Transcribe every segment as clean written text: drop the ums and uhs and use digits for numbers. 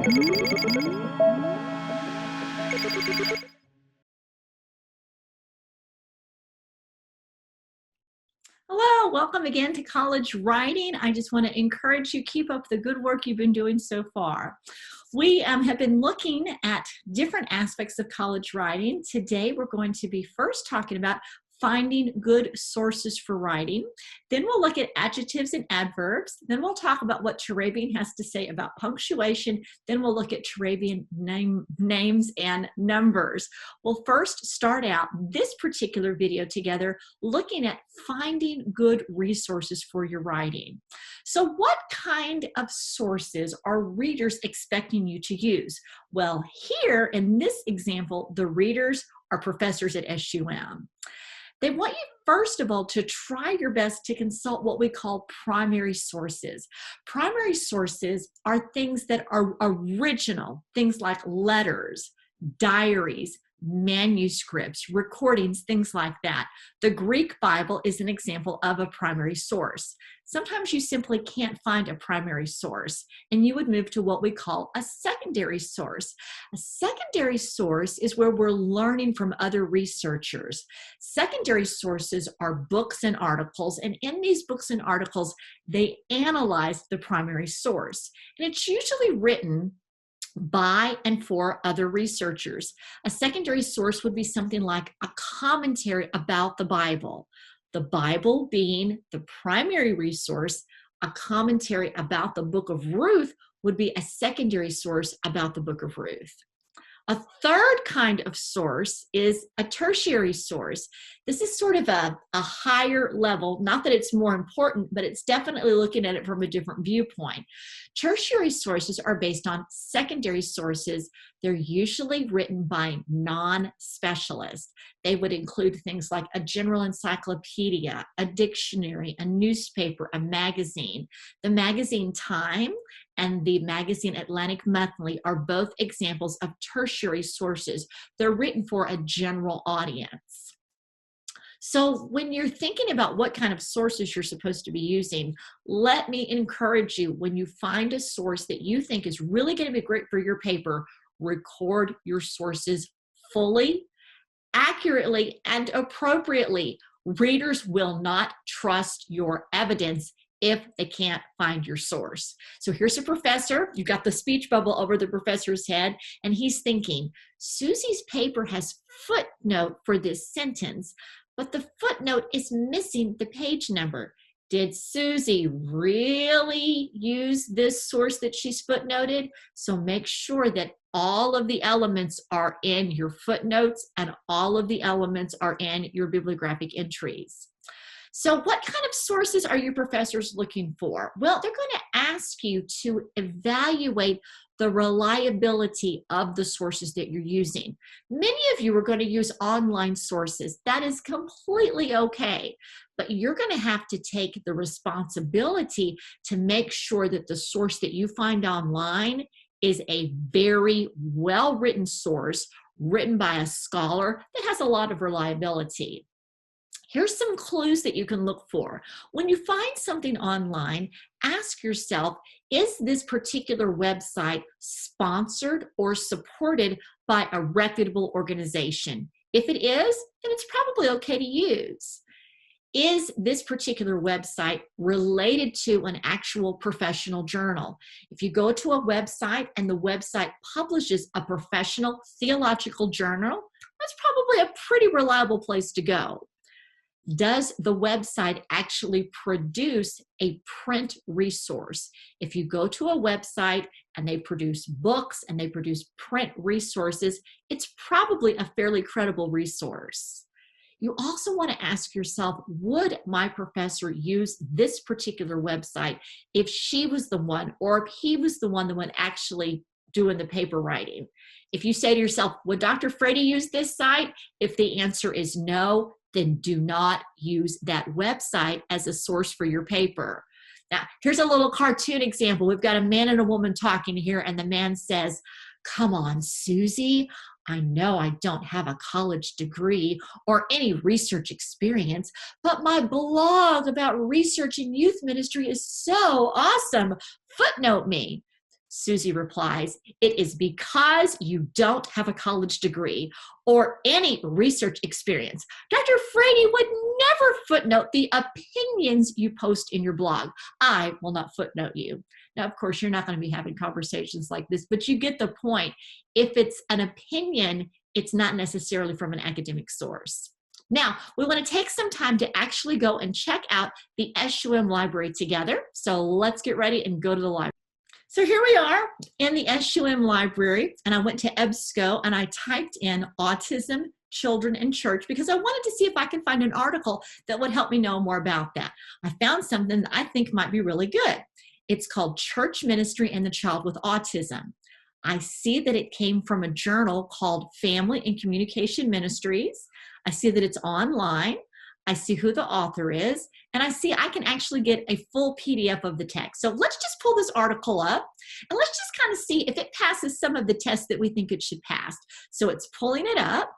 Hello, welcome again to College Writing. I just want to encourage you, keep up the good work you've been doing so far. We have been looking at different aspects of college writing. Today we're going to be first talking about finding good sources for writing. Then we'll look at adjectives and adverbs. Then we'll talk about what Turabian has to say about punctuation. Then we'll look at Turabian names and numbers. We'll first start out this particular video together looking at finding good resources for your writing. So what kind of sources are readers expecting you to use? Well, here in this example, the readers are professors at SUM. They want you, first of all, to try your best to consult what we call primary sources. Primary sources are things that are original, things like letters, diaries, manuscripts, recordings, things like that. The Greek Bible is an example of a primary source. Sometimes you simply can't find a primary source, and you would move to what we call a secondary source. A secondary source is where we're learning from other researchers. Secondary sources are books and articles, and in these books and articles, they analyze the primary source. And it's usually written by and for other researchers. A secondary source would be something like a commentary about the Bible being the primary resource. A commentary about the book of Ruth would be a secondary source about the book of Ruth. A third kind of source is a tertiary source. This is sort of a higher level, not that it's more important, but it's definitely looking at it from a different viewpoint. Tertiary sources are based on secondary sources. They're usually written by non-specialists. They would include things like a general encyclopedia, a dictionary, a newspaper, a magazine. The magazine Time and the magazine Atlantic Monthly are both examples of tertiary sources. They're written for a general audience. So when you're thinking about what kind of sources you're supposed to be using, let me encourage you, when you find a source that you think is really going to be great for your paper, record your sources fully, accurately, and appropriately. Readers will not trust your evidence if they can't find your source. So here's a professor. You've got the speech bubble over the professor's head, and he's thinking, Susie's paper has footnote for this sentence, but the footnote is missing the page number. Did Susie really use this source that she's footnoted? So make sure that all of the elements are in your footnotes and all of the elements are in your bibliographic entries. So what kind of sources are your professors looking for? Well, they're going to ask you to evaluate the reliability of the sources that you're using. Many of you are going to use online sources. That is completely okay, but you're going to have to take the responsibility to make sure that the source that you find online is a very well-written source, written by a scholar that has a lot of reliability. Here's some clues that you can look for. When you find something online, ask yourself, is this particular website sponsored or supported by a reputable organization? If it is, then it's probably okay to use. Is this particular website related to an actual professional journal? If you go to a website and the website publishes a professional theological journal, that's probably a pretty reliable place to go. Does the website actually produce a print resource? If you go to a website and they produce books and they produce print resources, it's probably a fairly credible resource. You also want to ask yourself, would my professor use this particular website if she was the one, or if he was the one actually doing the paper writing? If you say to yourself, would Dr. Frady use this site? If the answer is no, then do not use that website as a source for your paper. Now, here's a little cartoon example. We've got a man and a woman talking here, and the man says, "Come on, Susie, I know I don't have a college degree or any research experience, but my blog about research in youth ministry is so awesome. Footnote me." Susie replies, "It is because you don't have a college degree or any research experience. Dr. Frady would never footnote the opinions you post in your blog. I will not footnote you." Now, of course, you're not going to be having conversations like this, but you get the point. If it's an opinion, it's not necessarily from an academic source. Now, we want to take some time to actually go and check out the SUM library together. So let's get ready and go to the library. So here we are in the SUM library, and I went to EBSCO and I typed in autism, children, and church because I wanted to see if I could find an article that would help me know more about that. I found something that I think might be really good. It's called Church Ministry and the Child with Autism. I see that it came from a journal called Family and Communication Ministries. I see that it's online. I see who the author is, and I see I can actually get a full PDF of the text. So let's just pull this article up, and let's just kind of see if it passes some of the tests that we think it should pass. So it's pulling it up.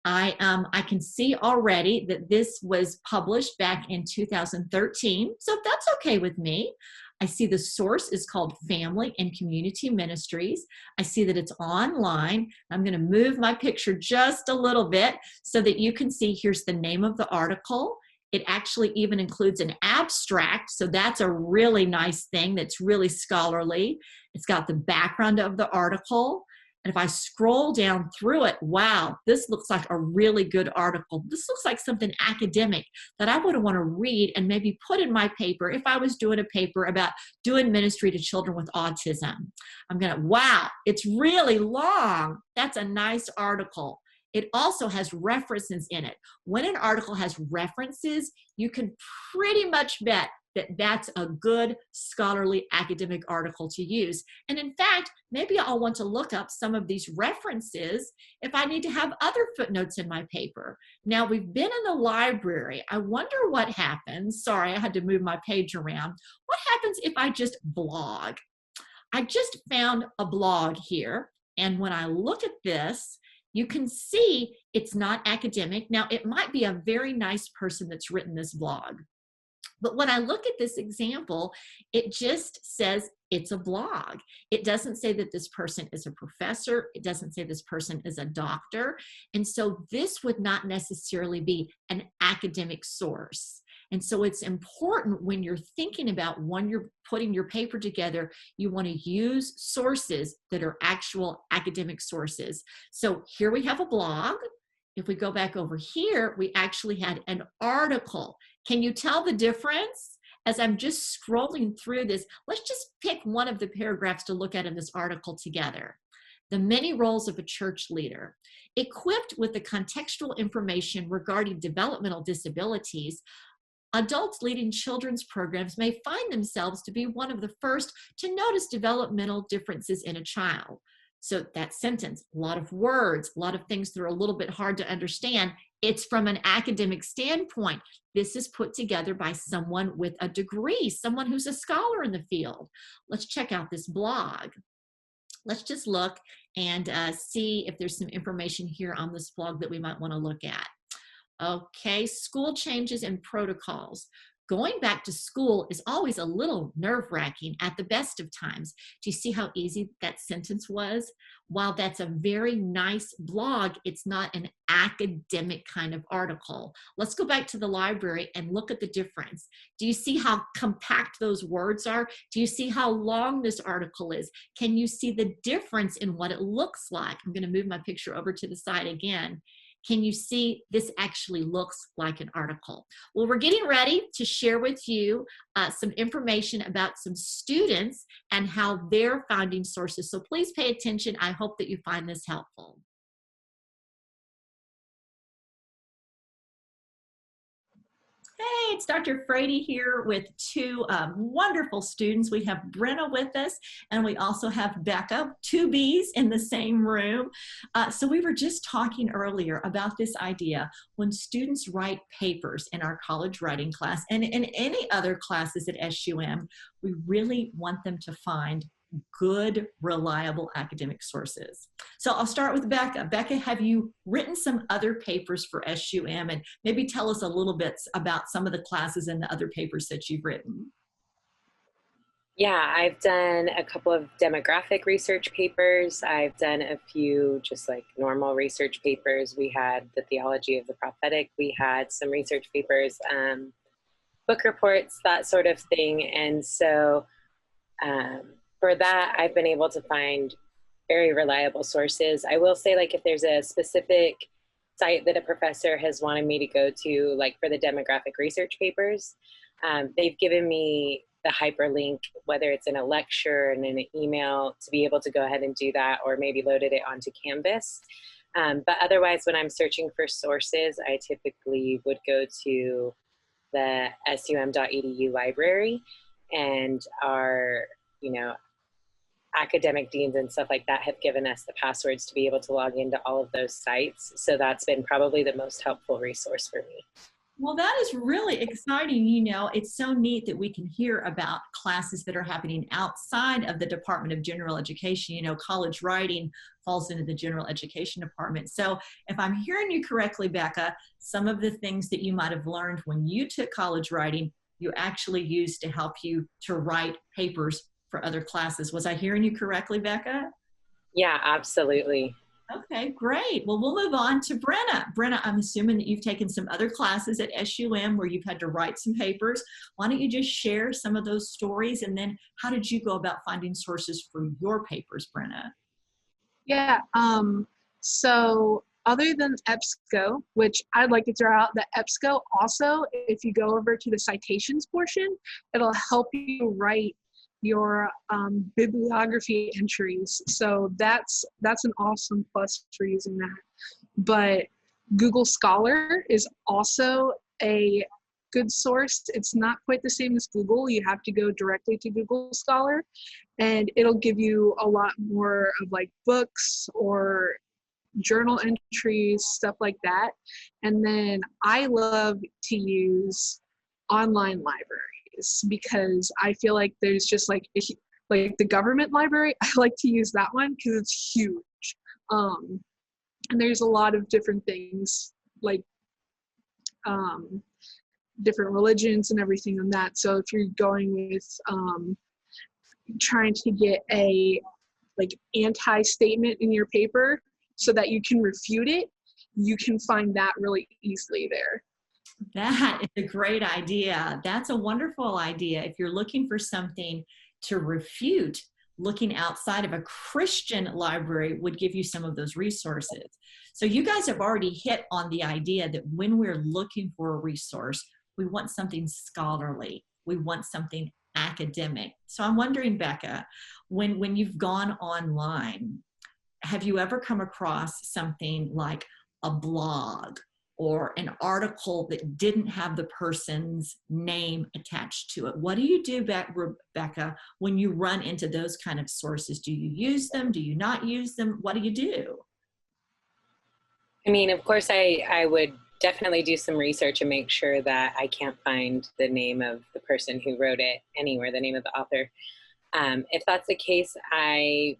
I can see already that this was published back in 2013, so that's okay with me. I see the source is called Family and Community Ministries. I see that it's online. I'm going to move my picture just a little bit so that you can see here's the name of the article. It actually even includes an abstract, so that's a really nice thing that's really scholarly. It's got the background of the article. And if I scroll down through it, wow, this looks like a really good article. This looks like something academic that I would want to read and maybe put in my paper if I was doing a paper about doing ministry to children with autism. I'm going to, wow, it's really long. That's a nice article. It also has references in it. When an article has references, you can pretty much bet that that's a good scholarly academic article to use. And in fact, maybe I'll want to look up some of these references if I need to have other footnotes in my paper. Now, we've been in the library. I wonder what happens. Sorry, I had to move my page around. What happens if I just blog? I just found a blog here, and when I look at this, you can see it's not academic. Now, it might be a very nice person that's written this blog. But when I look at this example, it just says it's a blog. It doesn't say that this person is a professor. It doesn't say this person is a doctor. And so this would not necessarily be an academic source. And so it's important when you're thinking about when you're putting your paper together, you want to use sources that are actual academic sources. So here we have a blog. If we go back over here, we actually had an article. Can you tell the difference? As I'm just scrolling through this, let's just pick one of the paragraphs to look at in this article together. The many roles of a church leader. Equipped with the contextual information regarding developmental disabilities, adults leading children's programs may find themselves to be one of the first to notice developmental differences in a child. So that sentence, a lot of words, a lot of things that are a little bit hard to understand. It's from an academic standpoint. This is put together by someone with a degree, someone who's a scholar in the field. Let's check out this blog. Let's just look and see if there's some information here on this blog that we might want to look at. Okay, school changes and protocols. Going back to school is always a little nerve-wracking at the best of times. Do you see how easy that sentence was? While that's a very nice blog, it's not an academic kind of article. Let's go back to the library and look at the difference. Do you see how compact those words are? Do you see how long this article is? Can you see the difference in what it looks like? I'm going to move my picture over to the side again. Can you see this actually looks like an article? Well, we're getting ready to share with you some information about some students and how they're finding sources. So please pay attention. I hope that you find this helpful. Hey, it's Dr. Frady here with two wonderful students. We have Brenna with us, and we also have Becca, two B's in the same room. So we were just talking earlier about this idea when students write papers in our college writing class and in any other classes at SUM, we really want them to find good, reliable academic sources. So I'll start with Becca. Becca, have you written some other papers for SUM, and maybe tell us a little bit about some of the classes and the other papers that you've written? Yeah, I've done a couple of demographic research papers. I've done a few just like normal research papers. We had the theology of the prophetic. We had some research papers, book reports, that sort of thing. And so for that, I've been able to find very reliable sources. I will say, like, if there's a specific site that a professor has wanted me to go to, like for the demographic research papers, they've given me the hyperlink, whether it's in a lecture and in an email, to be able to go ahead and do that, or maybe loaded it onto Canvas. But otherwise, when I'm searching for sources, I typically would go to the sum.edu library, and our, you know, academic deans and stuff like that have given us the passwords to be able to log into all of those sites. So that's been probably the most helpful resource for me. Well, that is really exciting. You know, it's so neat that we can hear about classes that are happening outside of the Department of General Education. You know, college writing falls into the General Education Department. So if I'm hearing you correctly, Becca, some of the things that you might have learned when you took college writing, you actually used to help you to write papers for other classes. Was I hearing you correctly, Becca? Yeah, absolutely. Okay, great. Well, we'll move on to Brenna. Brenna, I'm assuming that you've taken some other classes at SUM where you've had to write some papers. Why don't you just share some of those stories, and then how did you go about finding sources for your papers, Brenna? Yeah, so other than EBSCO, which I'd like to throw out, that EBSCO also, if you go over to the citations portion, it'll help you write your bibliography entries. So that's an awesome plus for using that. But Google Scholar is also a good source. It's not quite the same as Google. You have to go directly to Google Scholar, and it'll give you a lot more of like books or journal entries, stuff like that. And then I love to use online libraries because I feel like there's just like the government library. I like to use that one because it's huge. And there's a lot of different things like different religions and everything on that. So if you're going with trying to get a like anti-statement in your paper so that you can refute it, you can find that really easily there. That is a great idea. That's a wonderful idea. If you're looking for something to refute, looking outside of a Christian library would give you some of those resources. So you guys have already hit on the idea that when we're looking for a resource, we want something scholarly. We want something academic. So I'm wondering, Becca, when you've gone online, have you ever come across something like a blog or an article that didn't have the person's name attached to it? What do you do, Rebecca, when you run into those kind of sources? Do you use them? Do you not use them? What do you do? I mean, of course, I would definitely do some research and make sure that I can't find the name of the person who wrote it anywhere, the name of the author. If that's the case, I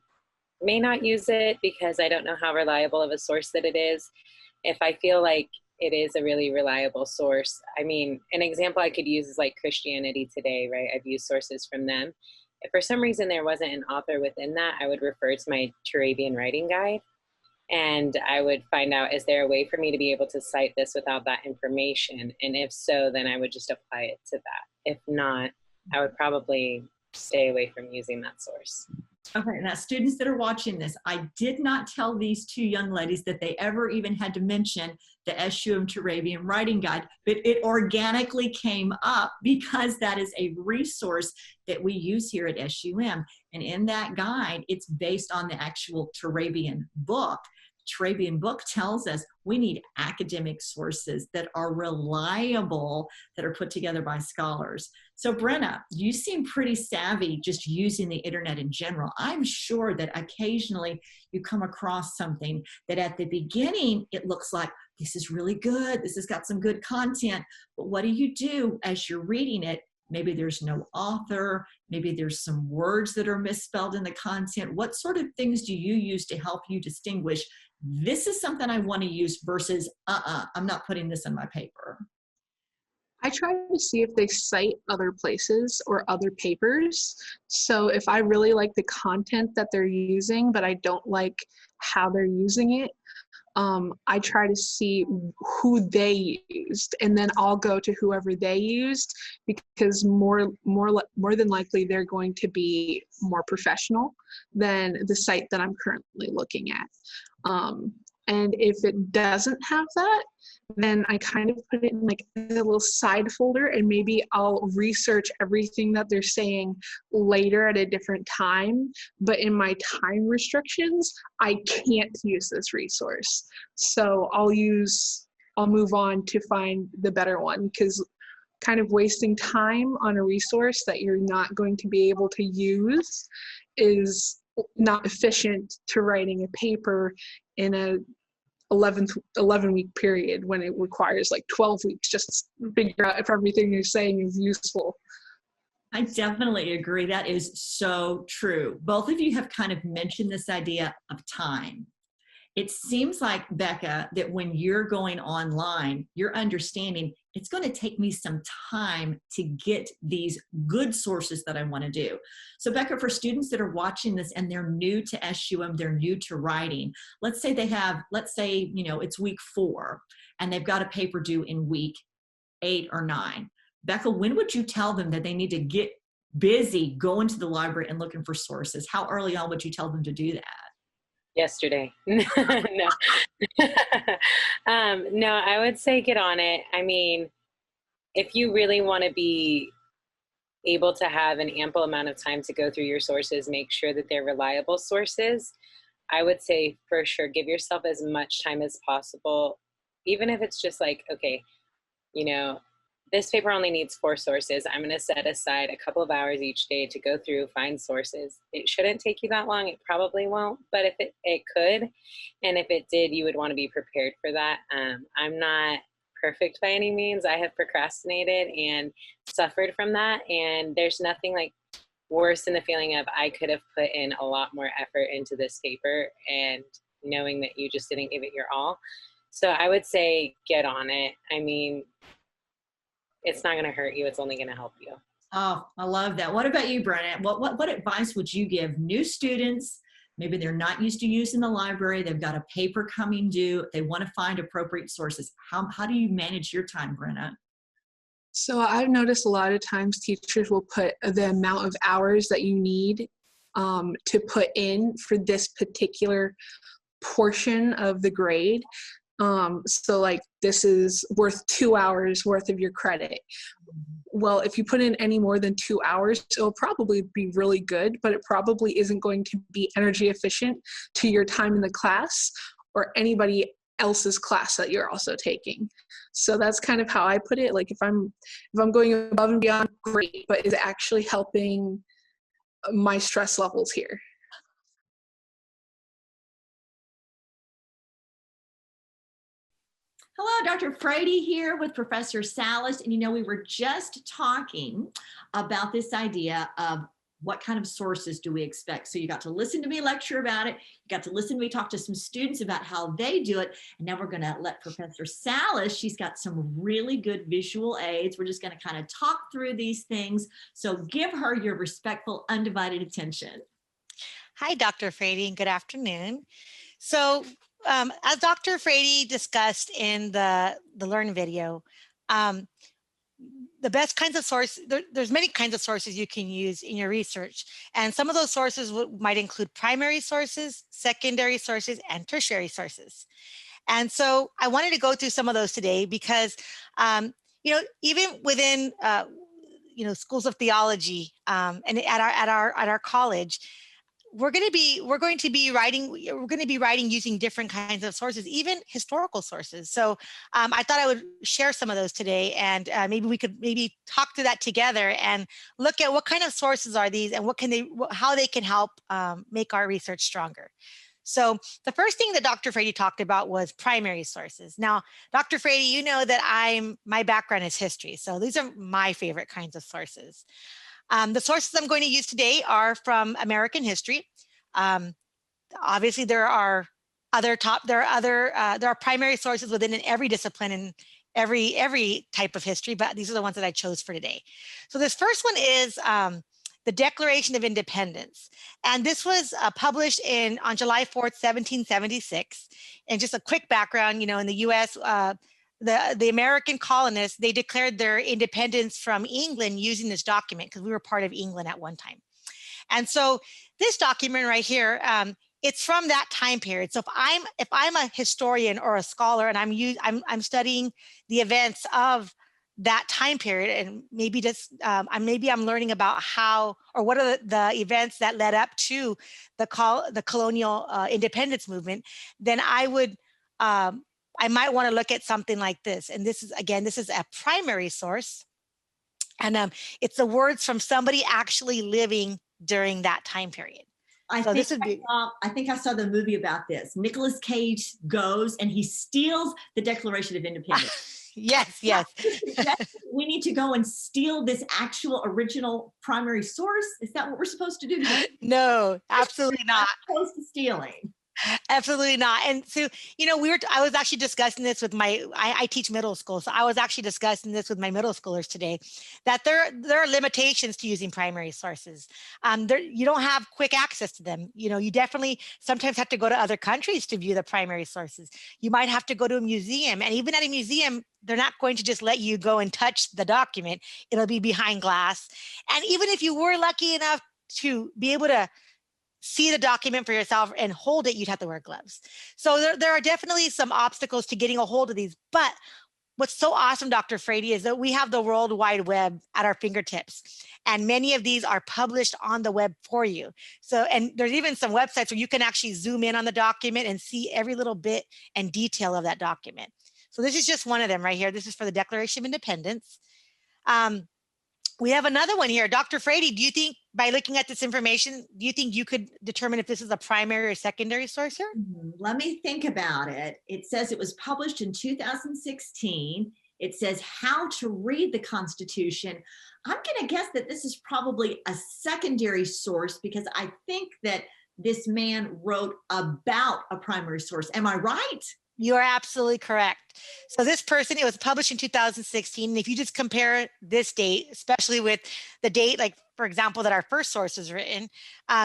may not use it because I don't know how reliable of a source that it is. If I feel like it is a really reliable source, I mean, an example I could use is like Christianity Today, right? I've used sources from them. If for some reason there wasn't an author within that, I would refer to my Turabian writing guide, and I would find out, is there a way for me to be able to cite this without that information? And if so, then I would just apply it to that. If not, I would probably stay away from using that source. Okay, now students that are watching this, I did not tell these two young ladies that they ever even had to mention the SUM Turabian Writing Guide, but it organically came up because that is a resource that we use here at SUM. And in that guide, it's based on the actual Turabian book. Turabian book tells us we need academic sources that are reliable, that are put together by scholars. So Brenna, you seem pretty savvy just using the internet in general. I'm sure that occasionally you come across something that at the beginning, it looks like this is really good. This has got some good content. But what do you do as you're reading it? Maybe there's no author. Maybe there's some words that are misspelled in the content. What sort of things do you use to help you distinguish this is something I want to use versus, I'm not putting this in my paper? I try to see if they cite other places or other papers. So if I really like the content that they're using, but I don't like how they're using it, I try to see who they used, and then I'll go to whoever they used, because more than likely they're going to be more professional than the site that I'm currently looking at. And if it doesn't have that, then I kind of put it in like a little side folder, and maybe I'll research everything that they're saying later at a different time. But in my time restrictions, I can't use this resource. So I'll move on to find the better one, because kind of wasting time on a resource that you're not going to be able to use is not efficient to writing a paper in a 11-week period, when it requires like 12 weeks just to figure out if everything you're saying is useful. I definitely agree. That is so true. Both of you have kind of mentioned this idea of time. It seems like, Becca, that when you're going online, you're understanding it's going to take me some time to get these good sources that I want to do. So Becca, for students that are watching this and they're new to SUM, they're new to writing, let's say it's week 4 and they've got a paper due in week 8 or 9. Becca, when would you tell them that they need to get busy going to the library and looking for sources? How early on would you tell them to do that? Yesterday. No. No, I would say get on it. I mean, if you really want to be able to have an ample amount of time to go through your sources, make sure that they're reliable sources. I would say for sure, give yourself as much time as possible, even if it's just like, okay, this paper only needs 4 sources. I'm going to set aside a couple of hours each day to go through, find sources. It shouldn't take you that long. It probably won't, but if it could, and if it did, you would want to be prepared for that. I'm not perfect by any means. I have procrastinated and suffered from that. And there's nothing like worse than the feeling of I could have put in a lot more effort into this paper and knowing that you just didn't give it your all. So I would say get on it. I mean, it's not going to hurt you. It's only going to help you. Oh, I love that. What about you, Brennan? What advice would you give new students? Maybe they're not used to using the library. They've got a paper coming due. They want to find appropriate sources. How do you manage your time, Brenna? So I've noticed a lot of times teachers will put the amount of hours that you need to put in for this particular portion of the grade. So like this is worth 2 hours worth of your credit. Well, if you put in any more than 2 hours, it'll probably be really good, but it probably isn't going to be energy efficient to your time in the class or anybody else's class that you're also taking. So that's kind of how I put it. Like if I'm going above and beyond, great, but is it actually helping my stress levels here? Hello, Dr. Frady here with Professor Salas. And we were just talking about this idea of what kind of sources do we expect. So you got to listen to me lecture about it. You got to listen to me talk to some students about how they do it. And now we're going to let Professor Salas, she's got some really good visual aids. We're just going to kind of talk through these things. So give her your respectful, undivided attention. Hi, Dr. Frady, and good afternoon. So as Dr. Frady discussed in the Learn video, the best kinds of sources, there's many kinds of sources you can use in your research. And some of those sources might include primary sources, secondary sources, and tertiary sources. And so I wanted to go through some of those today because, even within, schools of theology and at our college, we're going to be writing using different kinds of sources, even historical sources. So I thought I would share some of those today, and maybe we could talk through that together and look at what kind of sources are these and how they can help make our research stronger. So the first thing that Dr. Frady talked about was primary sources. Now, Dr. Frady, you know that my background is history, so these are my favorite kinds of sources. The sources I'm going to use today are from American history. Obviously, there are primary sources within every discipline every type of history, but these are the ones that I chose for today. So this first one is the Declaration of Independence. And this was published on July 4th, 1776. And just a quick background, in the US, the American colonists, they declared their independence from England using this document because we were part of England at one time. And so this document right here, it's from that time period. So if I'm a historian or a scholar and I'm studying the events of that time period, and maybe I'm learning about how, or what are the events that led up to the colonial independence movement, then I might want to look at something like this. And this is a primary source, and it's the words from somebody actually living during that time period. I think I saw the movie about this. Nicolas Cage goes and he steals the Declaration of Independence. Yes. We need to go and steal this actual original primary source. Is that what we're supposed to do? No, absolutely not. Opposed to stealing. Absolutely not. And so, I was actually discussing this with I teach middle school. So I was actually discussing this with my middle schoolers today, that there are limitations to using primary sources. You don't have quick access to them. You definitely sometimes have to go to other countries to view the primary sources. You might have to go to a museum, and even at a museum, they're not going to just let you go and touch the document. It'll be behind glass. And even if you were lucky enough to be able to see the document for yourself and hold it, you'd have to wear gloves. So there are definitely some obstacles to getting a hold of these. But what's so awesome, Dr. Frady, is that we have the World Wide Web at our fingertips. And many of these are published on the web for you. So, and there's even some websites where you can actually zoom in on the document and see every little bit and detail of that document. So this is just one of them right here. This is for the Declaration of Independence. We have another one here. Dr. Frady, do you think by looking at this information, do you think you could determine if this is a primary or secondary source here? Let me think about it. It says it was published in 2016. It says how to read the Constitution. I'm going to guess that this is probably a secondary source because I think that this man wrote about a primary source. Am I right? You are absolutely correct. So this person, it was published in 2016. And if you just compare this date, especially with the date, like, for example, that our first source was written,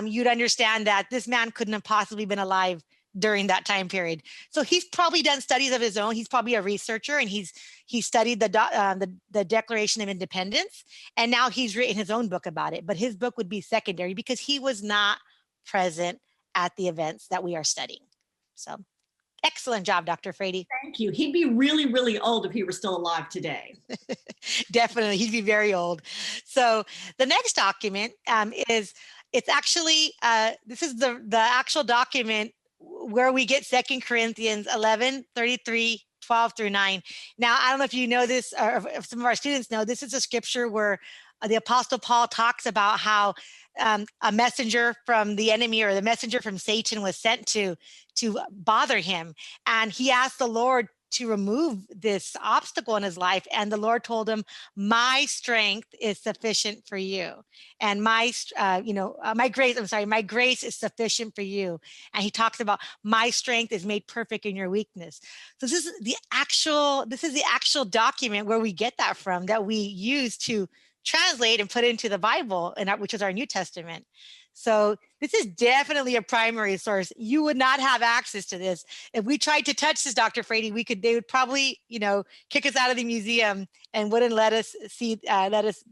you'd understand that this man couldn't have possibly been alive during that time period. So he's probably done studies of his own. He's probably a researcher, and he studied the Declaration of Independence, and now he's written his own book about it. But his book would be secondary because he was not present at the events that we are studying. So excellent job, Dr. Frady. Thank you. He'd be really, really old if he were still alive today. Definitely, he'd be very old. So the next document it's actually, this is the actual document where we get 2 Corinthians 11:33, 12 through 9. Now, I don't know if you know this, or if some of our students know, this is a scripture where the Apostle Paul talks about how a messenger from the enemy, or the messenger from Satan, was sent to bother him. And he asked the Lord to remove this obstacle in his life. And the Lord told him, my strength is sufficient for you. And my grace is sufficient for you. And he talks about my strength is made perfect in your weakness. So this is the actual document where we get that from, that we use to translate and put into the Bible, which is our New Testament. So this is definitely a primary source. You would not have access to this. If we tried to touch this, Dr. Frady, they would probably, kick us out of the museum and wouldn't let us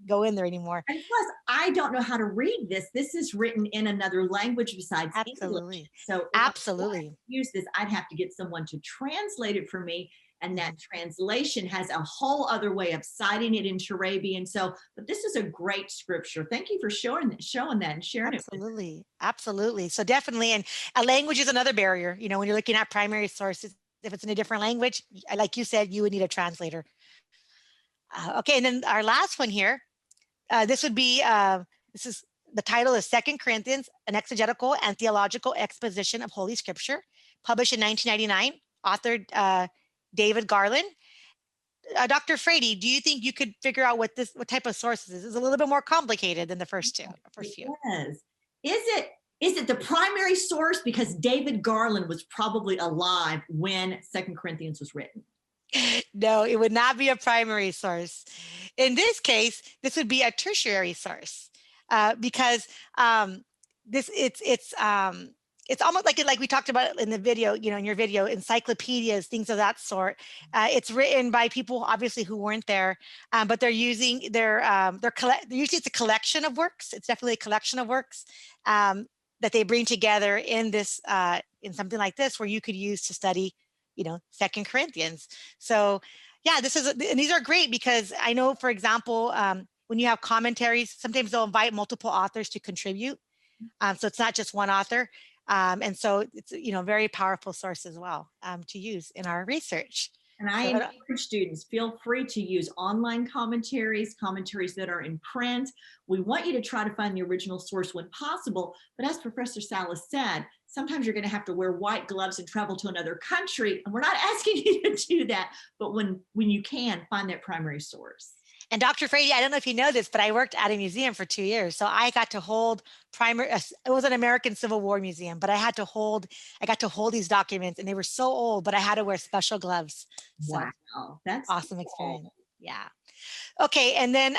go in there anymore. And plus, I don't know how to read this. This is written in another language besides Absolutely. English. So absolutely, if I use this, I'd have to get someone to translate it for me. And that translation has a whole other way of citing it into Arabian. But this is a great scripture. Thank you for showing that and sharing it. Absolutely. So definitely, and a language is another barrier. When you're looking at primary sources, if it's in a different language, like you said, you would need a translator. Okay, and then our last one here, this is the title is 2 Corinthians, an exegetical and theological exposition of Holy Scripture, published in 1999, authored David Garland. Dr. Frady, do you think you could figure out what type of sources is? It's a little bit more complicated than the first few. Is it the primary source? Because David Garland was probably alive when 2 Corinthians was written. No, it would not be a primary source. In this case, this would be a tertiary source because this it's almost like we talked about in the video, in your video, encyclopedias, things of that sort. It's written by people obviously who weren't there, but they're using usually it's a collection of works. It's definitely a collection of works that they bring together in this in something like this, where you could use to study, Second Corinthians. So yeah, and these are great because I know, for example, when you have commentaries, sometimes they'll invite multiple authors to contribute. So it's not just one author. And so it's, very powerful source as well to use in our research. And I encourage students, feel free to use online commentaries that are in print. We want you to try to find the original source when possible. But as Professor Salas said, sometimes you're going to have to wear white gloves and travel to another country. And we're not asking you to do that. But when you can, find that primary source. And Dr. Frady, I don't know if you know this, but I worked at a museum for 2 years. So I got to hold it was an American Civil War museum, but I got to hold these documents, and they were so old, but I had to wear special gloves. So, wow, that's awesome experience. Yeah. Okay. And then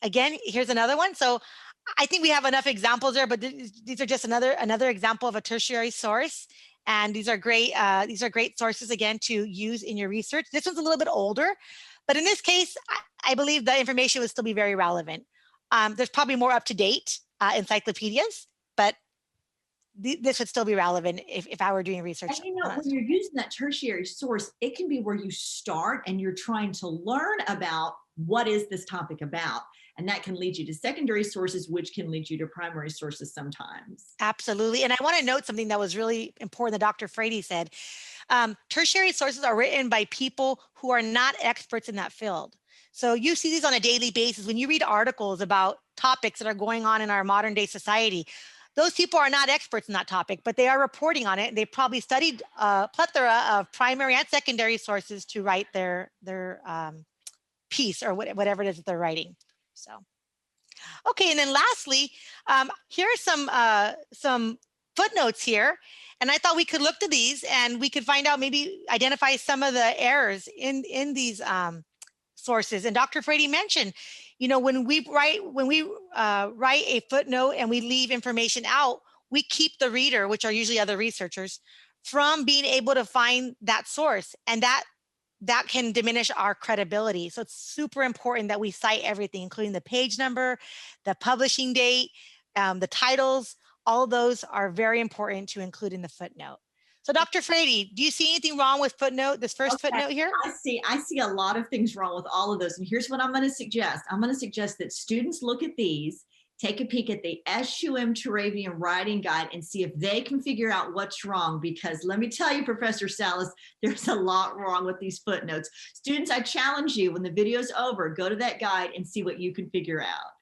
again, here's another one. So I think we have enough examples there, but these are just another example of a tertiary source. And these are great sources, again, to use in your research. This one's a little bit older, but in this case, I believe the information would still be very relevant. There's probably more up-to-date encyclopedias, but this would still be relevant if I were doing research. And when you're using that tertiary source, it can be where you start and you're trying to learn about what is this topic about. And that can lead you to secondary sources, which can lead you to primary sources sometimes. Absolutely. And I want to note something that was really important that Dr. Frady said. Tertiary sources are written by people who are not experts in that field. So you see these on a daily basis. When you read articles about topics that are going on in our modern day society, those people are not experts in that topic, but they are reporting on it. They've probably studied a plethora of primary and secondary sources to write their piece or whatever it is that they're writing. So, okay, and then lastly, here are some footnotes here, and I thought we could look to these and we could find out, maybe identify some of the errors in these sources. And Dr. Frady mentioned, when we write a footnote and we leave information out, we keep the reader, which are usually other researchers, from being able to find that source, and that can diminish our credibility. So it's super important that we cite everything, including the page number, the publishing date, the titles. All of those are very important to include in the footnote. So Dr. Frady, do you see anything wrong with this first footnote here? I see a lot of things wrong with all of those. And here's what I'm going to suggest. I'm going to suggest that students look at these, take a peek at the SUM Turabian Writing Guide, and see if they can figure out what's wrong. Because let me tell you, Professor Salas, there's a lot wrong with these footnotes. Students, I challenge you, when the video's over, go to that guide and see what you can figure out.